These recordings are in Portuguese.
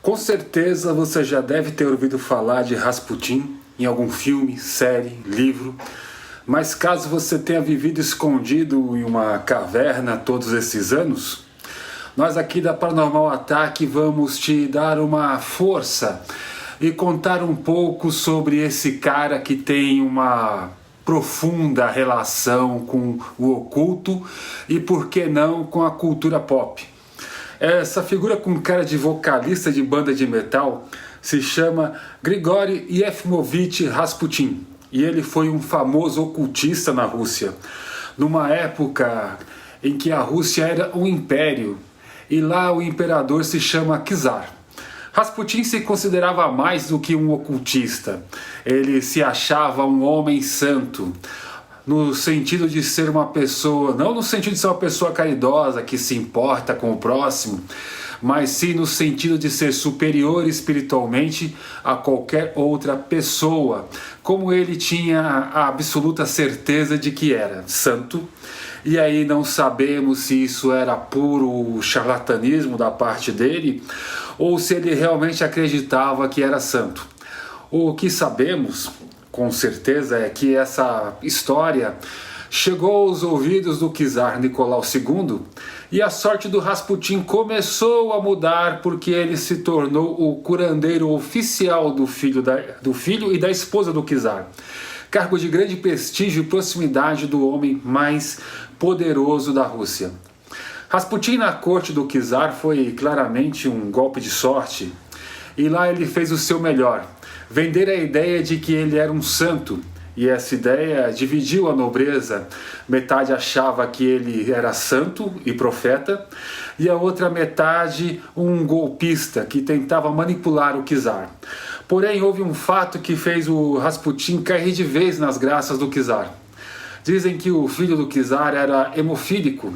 Com certeza você já deve ter ouvido falar de Rasputin em algum filme, série, livro, mas caso você tenha vivido escondido em uma caverna todos esses anos, nós aqui da Paranormal Ataque vamos te dar uma força e contar um pouco sobre esse cara que tem uma profunda relação com o oculto e, por que não, com a cultura pop. Essa figura com cara de vocalista de banda de metal se chama Grigori Yefimovich Rasputin e ele foi um famoso ocultista na Rússia, numa época em que a Rússia era um império e lá o imperador se chama Czar. Rasputin se considerava mais do que um ocultista, ele se achava um homem santo, no sentido de ser uma pessoa, não no sentido de ser uma pessoa caridosa que se importa com o próximo, mas sim no sentido de ser superior espiritualmente a qualquer outra pessoa, como ele tinha a absoluta certeza de que era santo. E aí não sabemos se isso era puro charlatanismo da parte dele ou se ele realmente acreditava que era santo. O que sabemos com certeza é que essa história chegou aos ouvidos do czar Nicolau II e a sorte do Rasputin começou a mudar porque ele se tornou o curandeiro oficial do filho e da esposa do czar, cargo de grande prestígio e proximidade do homem mais poderoso da Rússia. Rasputin na corte do czar foi claramente um golpe de sorte e lá ele fez o seu melhor, vender a ideia de que ele era um santo, e essa ideia dividiu a nobreza. Metade achava que ele era santo e profeta, e a outra metade um golpista que tentava manipular o czar. Porém, houve um fato que fez o Rasputin cair de vez nas graças do czar. Dizem que o filho do czar era hemofílico,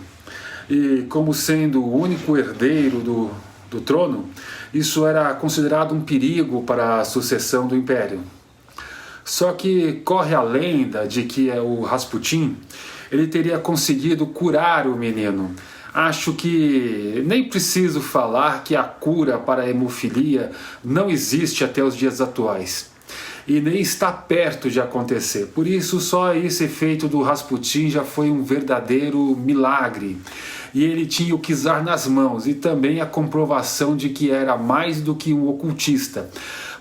e como sendo o único herdeiro do trono, isso era considerado um perigo para a sucessão do império. Só que corre a lenda de que o Rasputin ele teria conseguido curar o menino. Acho que nem preciso falar que a cura para a hemofilia não existe até os dias atuais. E nem está perto de acontecer. Por isso, só esse feito do Rasputin já foi um verdadeiro milagre. E ele tinha o czar nas mãos e também a comprovação de que era mais do que um ocultista.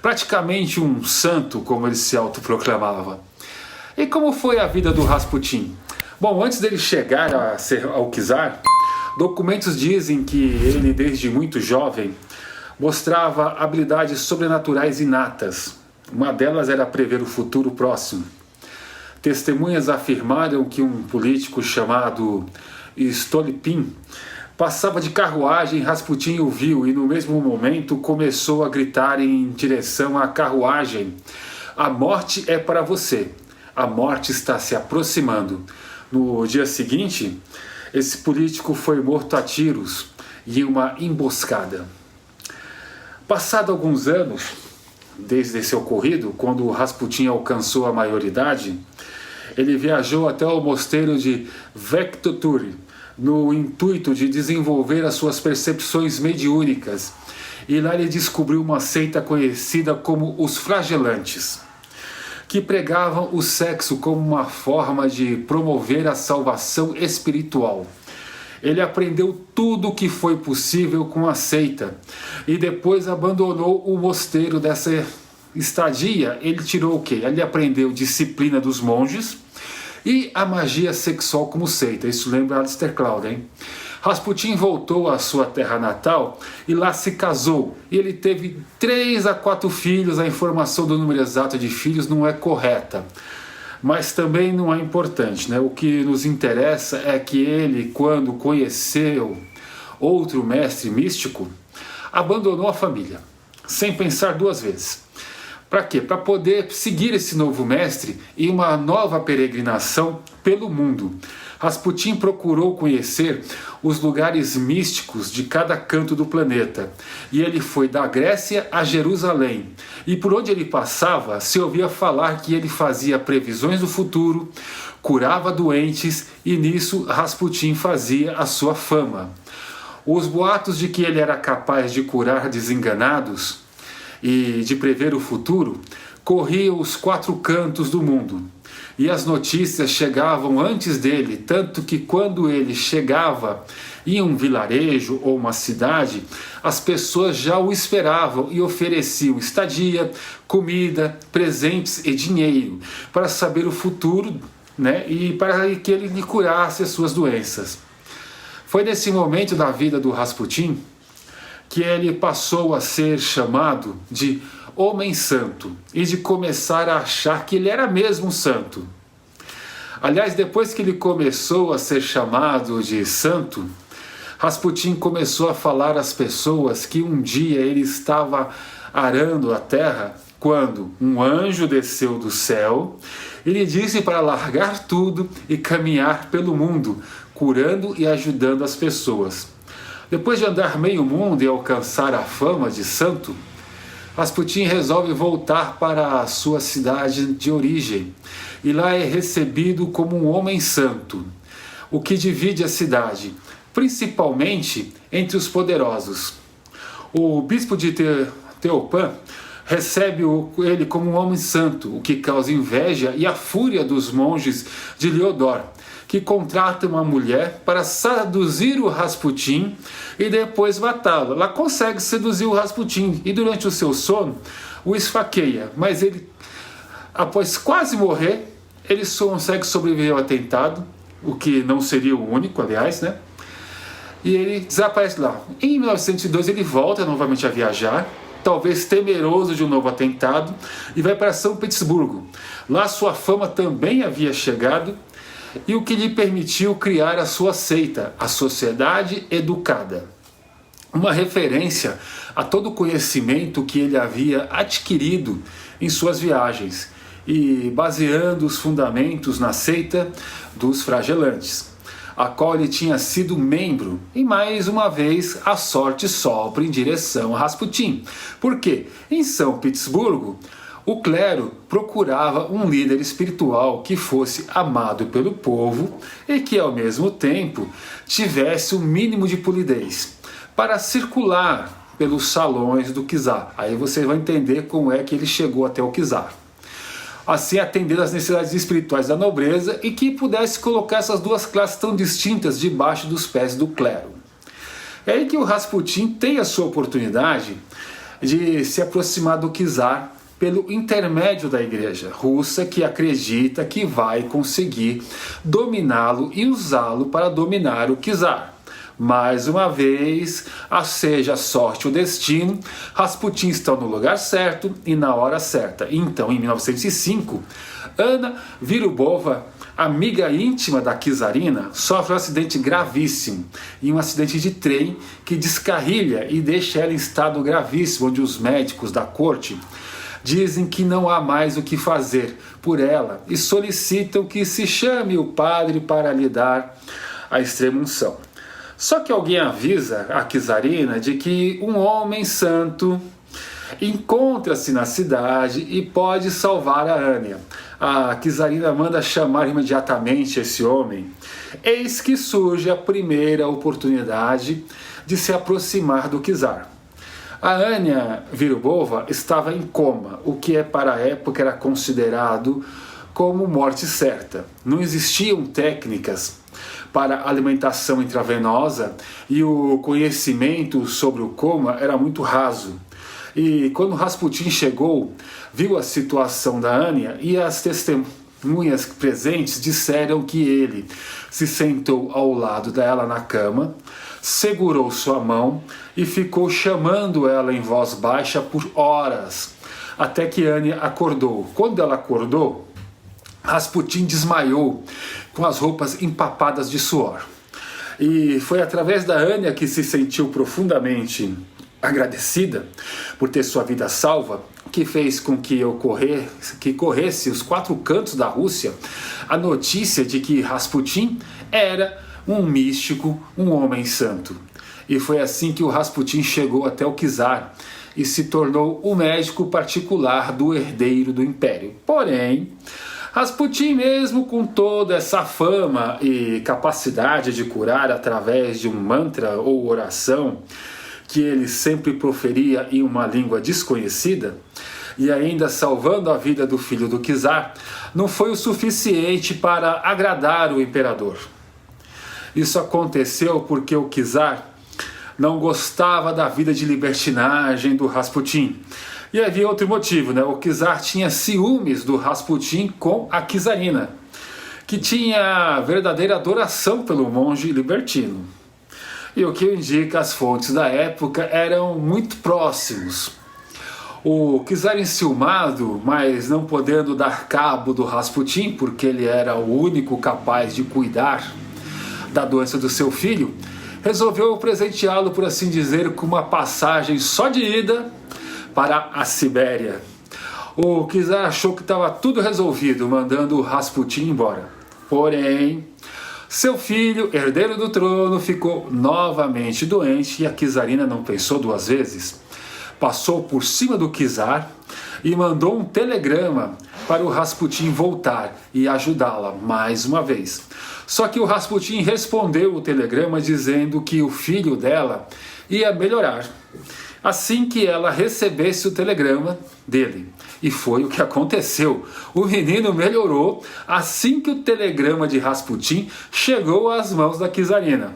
Praticamente um santo, como ele se autoproclamava. E como foi a vida do Rasputin? Bom, antes dele chegar ao czar, documentos dizem que ele, desde muito jovem, mostrava habilidades sobrenaturais inatas. Uma delas era prever o futuro próximo. Testemunhas afirmaram que um político chamado Stolypin passava de carruagem, Rasputin o viu e no mesmo momento começou a gritar em direção à carruagem: "A morte é para você, a morte está se aproximando." No dia seguinte, esse político foi morto a tiros em uma emboscada. Passado alguns anos desde esse ocorrido, quando Rasputin alcançou a maioridade, ele viajou até o mosteiro de Vektotur, no intuito de desenvolver as suas percepções mediúnicas, e lá ele descobriu uma seita conhecida como os Flagelantes, que pregavam o sexo como uma forma de promover a salvação espiritual. Ele aprendeu tudo o que foi possível com a seita e depois abandonou o mosteiro dessa estadia. Ele tirou o quê? Ele aprendeu disciplina dos monges e a magia sexual como seita. Isso lembra Aleister Crowley, hein? Rasputin voltou à sua terra natal e lá se casou. E ele teve 3 a 4 filhos. A informação do número exato de filhos não é correta, mas também não é importante, né? O que nos interessa é que ele, quando conheceu outro mestre místico, abandonou a família, sem pensar 2 vezes. Para quê? Para poder seguir esse novo mestre em uma nova peregrinação pelo mundo. Rasputin procurou conhecer os lugares místicos de cada canto do planeta. E ele foi da Grécia a Jerusalém. E por onde ele passava, se ouvia falar que ele fazia previsões do futuro, curava doentes, e nisso Rasputin fazia a sua fama. Os boatos de que ele era capaz de curar desenganados e de prever o futuro corriam os 4 cantos do mundo. E as notícias chegavam antes dele, tanto que quando ele chegava em um vilarejo ou uma cidade, as pessoas já o esperavam e ofereciam estadia, comida, presentes e dinheiro para saber o futuro, né, e para que ele lhe curasse as suas doenças. Foi nesse momento da vida do Rasputin que ele passou a ser chamado de Homem Santo e de começar a achar que ele era mesmo um santo. Aliás, depois que ele começou a ser chamado de santo, Rasputin começou a falar às pessoas que um dia ele estava arando a terra quando um anjo desceu do céu e lhe disse para largar tudo e caminhar pelo mundo, curando e ajudando as pessoas. Depois de andar meio mundo e alcançar a fama de santo, Rasputin resolve voltar para a sua cidade de origem e lá é recebido como um homem santo, o que divide a cidade, principalmente entre os poderosos. O bispo de Teopan recebe ele como um homem santo, o que causa inveja e a fúria dos monges de Liodor, que contratam uma mulher para seduzir o Rasputin e depois matá-lo. Ela consegue seduzir o Rasputin e durante o seu sono o esfaqueia, mas ele, após quase morrer, ele consegue sobreviver ao atentado, o que não seria o único, aliás, né? E ele desaparece lá. Em 1902 ele volta novamente a viajar, talvez temeroso de um novo atentado, e vai para São Petersburgo. Lá sua fama também havia chegado, e o que lhe permitiu criar a sua seita, a Sociedade Educada. Uma referência a todo o conhecimento que ele havia adquirido em suas viagens e baseando os fundamentos na seita dos Fragelantes, a qual ele tinha sido membro, e mais uma vez a sorte sopra em direção a Rasputin. Por quê? Em São Petersburgo, o clero procurava um líder espiritual que fosse amado pelo povo e que, ao mesmo tempo, tivesse o mínimo de polidez para circular pelos salões do czar. Aí você vai entender como é que ele chegou até o czar. Assim, atendendo às necessidades espirituais da nobreza e que pudesse colocar essas duas classes tão distintas debaixo dos pés do clero. É aí que o Rasputin tem a sua oportunidade de se aproximar do czar pelo intermédio da igreja russa, que acredita que vai conseguir dominá-lo e usá-lo para dominar o czar. Mais uma vez, seja a sorte ou o destino, Rasputin está no lugar certo e na hora certa. Então, em 1905, Anna Virubova, amiga íntima da czarina, sofre um acidente gravíssimo, em um acidente de trem que descarrilha e deixa ela em estado gravíssimo, onde os médicos da corte dizem que não há mais o que fazer por ela e solicitam que se chame o padre para lhe dar a extrema-unção. Só que alguém avisa a czarina de que um homem santo encontra-se na cidade e pode salvar a Ania. A czarina manda chamar imediatamente esse homem. Eis que surge a primeira oportunidade de se aproximar do czar. A Ania Virubova estava em coma, o que para a época era considerado como morte certa. Não existiam técnicas para alimentação intravenosa e o conhecimento sobre o coma era muito raso. E quando Rasputin chegou, viu a situação da Ania e as testemunhas presentes disseram que ele se sentou ao lado dela na cama, segurou sua mão e ficou chamando ela em voz baixa por horas, até que Ania acordou. Quando ela acordou, Rasputin desmaiou com as roupas empapadas de suor. E foi através da Ania que se sentiu profundamente agradecida por ter sua vida salva, que fez com que corresse os 4 cantos da Rússia a notícia de que Rasputin era um místico, um homem santo. E foi assim que o Rasputin chegou até o czar e se tornou o médico particular do herdeiro do império. Porém, Rasputin, mesmo com toda essa fama e capacidade de curar através de um mantra ou oração que ele sempre proferia em uma língua desconhecida, e ainda salvando a vida do filho do czar, não foi o suficiente para agradar o imperador. Isso aconteceu porque o czar não gostava da vida de libertinagem do Rasputin. E havia outro motivo, né? O czar tinha ciúmes do Rasputin com a czarina, que tinha verdadeira adoração pelo monge libertino. E o que indica as fontes da época eram muito próximos. O czar enciumado, mas não podendo dar cabo do Rasputin, porque ele era o único capaz de cuidar da doença do seu filho, resolveu presenteá-lo, por assim dizer, com uma passagem só de ida para a Sibéria. O czar achou que estava tudo resolvido, mandando o Rasputin embora. Porém, seu filho, herdeiro do trono, ficou novamente doente e a czarina não pensou 2 vezes. Passou por cima do czar e mandou um telegrama para o Rasputin voltar e ajudá-la mais uma vez. Só que o Rasputin respondeu o telegrama dizendo que o filho dela ia melhorar assim que ela recebesse o telegrama dele. E foi o que aconteceu. O menino melhorou assim que o telegrama de Rasputin chegou às mãos da czarina.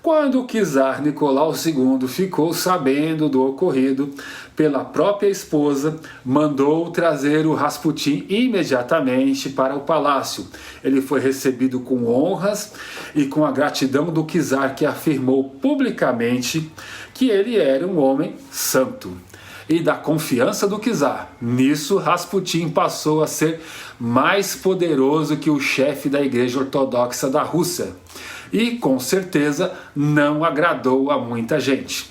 Quando o czar Nicolau II ficou sabendo do ocorrido pela própria esposa, mandou trazer o Rasputin imediatamente para o palácio. Ele foi recebido com honras e com a gratidão do czar, que afirmou publicamente que ele era um homem santo. E da confiança do czar. Nisso, Rasputin passou a ser mais poderoso que o chefe da Igreja Ortodoxa da Rússia. E, com certeza, não agradou a muita gente.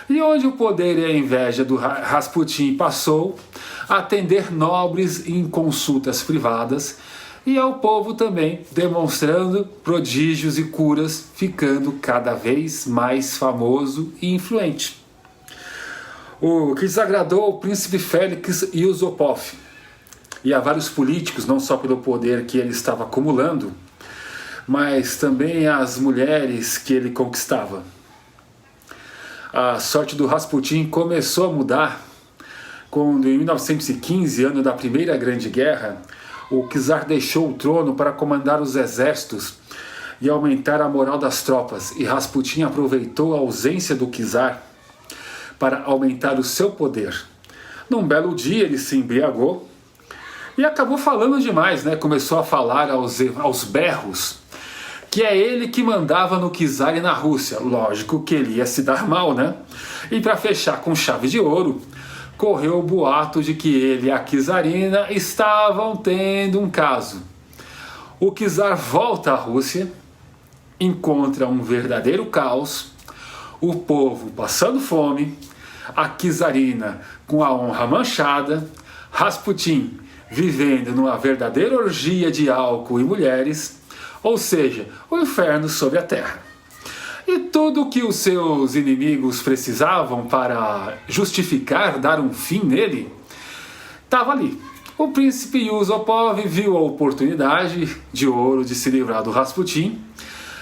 E onde o poder e a inveja do Rasputin passou a atender nobres em consultas privadas e ao povo também, demonstrando prodígios e curas, ficando cada vez mais famoso e influente. O que desagradou ao príncipe Félix Yusupov e a vários políticos, não só pelo poder que ele estava acumulando, mas também as mulheres que ele conquistava. A sorte do Rasputin começou a mudar quando, em 1915, ano da Primeira Grande Guerra, o czar deixou o trono para comandar os exércitos e aumentar a moral das tropas, e Rasputin aproveitou a ausência do czar para aumentar o seu poder. Num belo dia ele se embriagou e acabou falando demais, né? Começou a falar aos berros que é ele que mandava no czar e na Rússia. Lógico que ele ia se dar mal, né? E para fechar com chave de ouro, correu o boato de que ele e a czarina estavam tendo um caso. O czar volta à Rússia, encontra um verdadeiro caos, o povo passando fome, a czarina com a honra manchada, Rasputin vivendo numa verdadeira orgia de álcool e mulheres, ou seja, o inferno sobre a terra. E tudo o que os seus inimigos precisavam para justificar dar um fim nele, estava ali. O príncipe Yusupov viu a oportunidade de ouro de se livrar do Rasputin,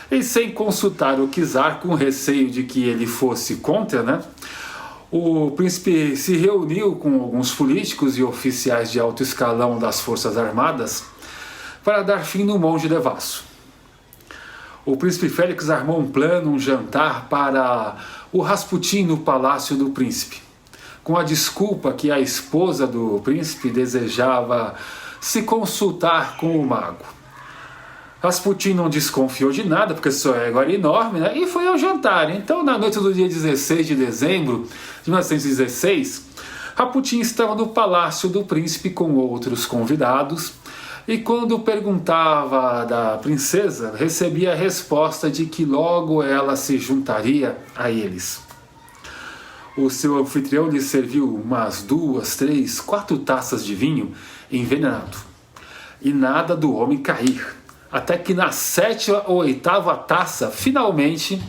e sem consultar o czar, com receio de que ele fosse contra, né? O príncipe se reuniu com alguns políticos e oficiais de alto escalão das Forças Armadas para dar fim no monge devasso. O príncipe Félix armou um plano, um jantar para o Rasputin no palácio do príncipe, com a desculpa que a esposa do príncipe desejava se consultar com o mago. Rasputin não desconfiou de nada, porque seu ego era enorme, né? E foi ao jantar. Então, na noite do dia 16 de dezembro de 1916, Rasputin estava no palácio do príncipe com outros convidados, e quando perguntava da princesa, recebia a resposta de que logo ela se juntaria a eles. o seu anfitrião lhe serviu umas 2, 3, 4 taças de vinho envenenado. E nada do homem cair. Até que na 7ª ou 8ª taça, finalmente,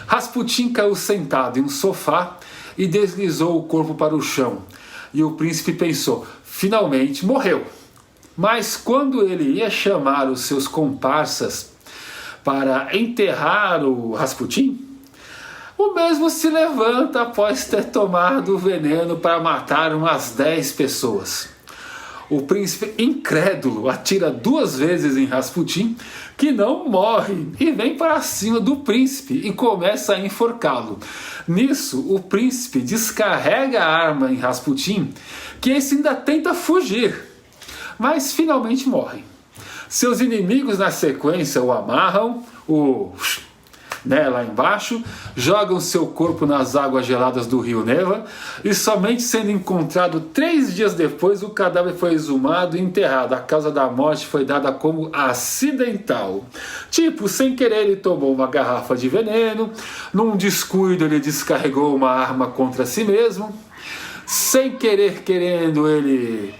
Rasputin caiu sentado em um sofá e deslizou o corpo para o chão. E o príncipe pensou, finalmente morreu. Mas quando ele ia chamar os seus comparsas para enterrar o Rasputin, o mesmo se levanta após ter tomado o veneno para matar umas 10 pessoas. O príncipe, incrédulo, atira 2 vezes em Rasputin, que não morre, e vem para cima do príncipe e começa a enforcá-lo. Nisso, o príncipe descarrega a arma em Rasputin, que esse ainda tenta fugir, mas finalmente morre. Seus inimigos na sequência o amarram, lá embaixo, jogam seu corpo nas águas geladas do rio Neva e somente sendo encontrado 3 dias depois o cadáver foi exumado e enterrado. A causa da morte foi dada como acidental. Tipo, sem querer ele tomou uma garrafa de veneno, num descuido ele descarregou uma arma contra si mesmo, sem querer querendo ele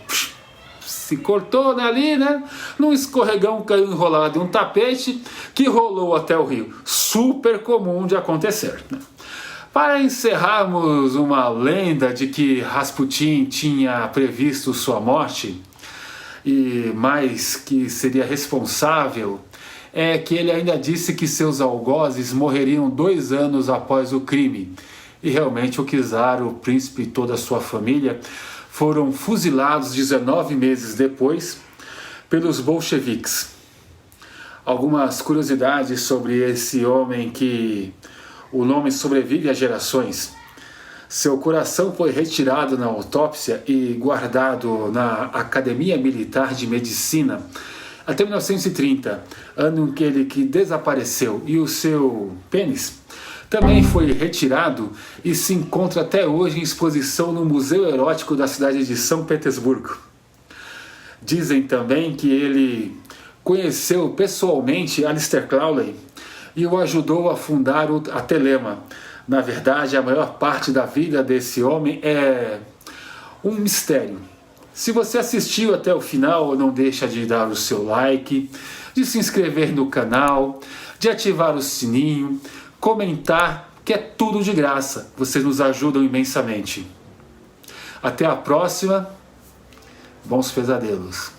se cortou ali, num escorregão caiu enrolado em um tapete que rolou até o rio. Super comum de acontecer. Para encerrarmos uma lenda de que Rasputin tinha previsto sua morte, e mais que seria responsável, é que ele ainda disse que seus algozes morreriam 2 anos após o crime. E realmente o czar, o príncipe e toda a sua família foram fuzilados 19 meses depois pelos bolcheviques. Algumas curiosidades sobre esse homem que o nome sobrevive a gerações. Seu coração foi retirado na autópsia e guardado na Academia Militar de Medicina até 1930, ano em que ele desapareceu, e o seu pênis também foi retirado e se encontra até hoje em exposição no Museu Erótico da cidade de São Petersburgo. Dizem também que ele conheceu pessoalmente Aleister Crowley e o ajudou a fundar a Telema. Na verdade, a maior parte da vida desse homem é um mistério. Se você assistiu até o final, não deixa de dar o seu like, de se inscrever no canal, de ativar o sininho, comentar, que é tudo de graça. Vocês nos ajudam imensamente. Até a próxima. Bons pesadelos.